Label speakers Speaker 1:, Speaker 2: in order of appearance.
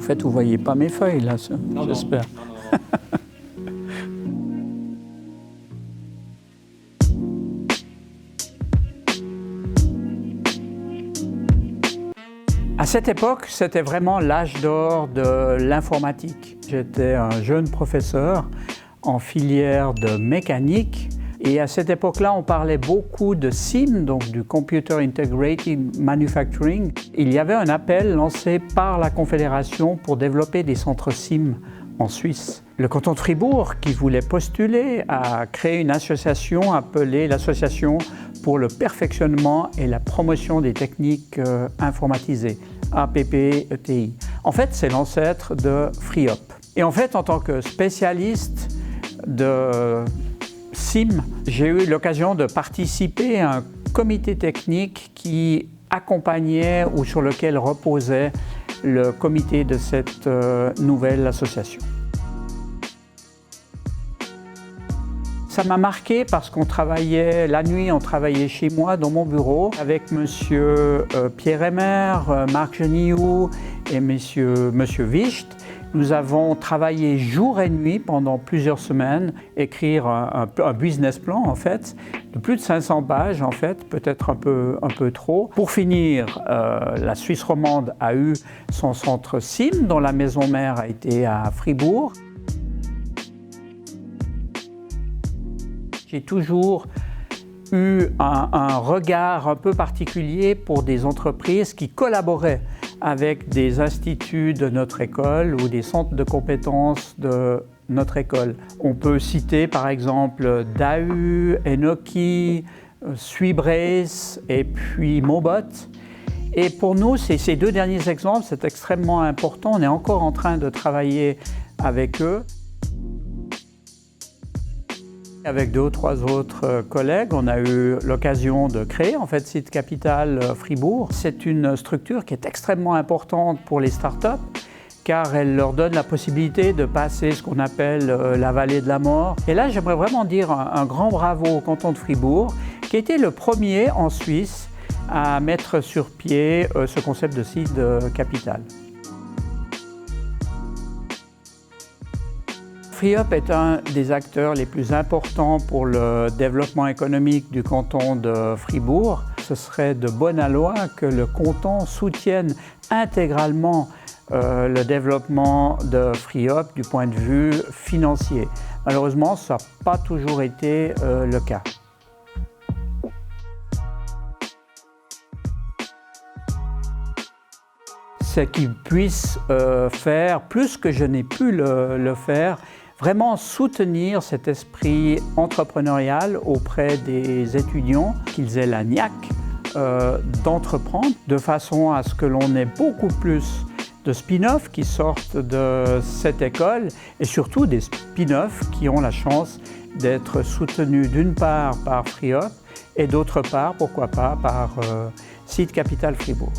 Speaker 1: fait, vous ne voyez pas mes feuilles, là, j'espère. À cette époque, c'était vraiment l'âge d'or de l'informatique. J'étais un jeune professeur en filière de mécanique. Et à cette époque-là, on parlait beaucoup de CIM, donc du Computer Integrated Manufacturing. Il y avait un appel lancé par la Confédération pour développer des centres CIM en Suisse. Le canton de Fribourg, qui voulait postuler, a créé une association appelée l'Association pour le perfectionnement et la promotion des techniques informatisées, APPETI. En fait, c'est l'ancêtre de FRIOP. Et en fait, en tant que spécialiste de CIM, j'ai eu l'occasion de participer à un comité technique qui accompagnait ou sur lequel reposait le comité de cette nouvelle association. Ça m'a marqué parce qu'on travaillait, la nuit, on travaillait chez moi dans mon bureau avec monsieur Pierre Emmer, Marc Genillou et monsieur Wicht. Nous avons travaillé jour et nuit pendant plusieurs semaines, écrire un business plan en fait, de plus de 500 pages en fait, peut-être un peu trop. Pour finir, la Suisse romande a eu son centre CIM, dont la maison mère a été à Fribourg. J'ai toujours eu un regard un peu particulier pour des entreprises qui collaboraient avec des instituts de notre école ou des centres de compétences de notre école. On peut citer par exemple DAU, Enoki, Suibrace et puis Mobot. Et pour nous, ces deux derniers exemples, c'est extrêmement important. On est encore en train de travailler avec eux. Avec 2 ou 3 autres collègues, on a eu l'occasion de créer en fait Seed Capital Fribourg. C'est une structure qui est extrêmement importante pour les startups car elle leur donne la possibilité de passer ce qu'on appelle la vallée de la mort. Et là, j'aimerais vraiment dire un grand bravo au canton de Fribourg qui a été le premier en Suisse à mettre sur pied ce concept de Seed Capital. FRIOP est un des acteurs les plus importants pour le développement économique du canton de Fribourg. Ce serait de bonne loi que le canton soutienne intégralement le développement de FRIOP du point de vue financier. Malheureusement, ça n'a pas toujours été le cas. C'est qu'ils puissent faire plus que je n'ai pu le faire, vraiment soutenir cet esprit entrepreneurial auprès des étudiants, qu'ils aient la niaque d'entreprendre de façon à ce que l'on ait beaucoup plus de spin-offs qui sortent de cette école et surtout des spin-offs qui ont la chance d'être soutenus d'une part par FRIOP et d'autre part, pourquoi pas, par Seed Capital Fribourg.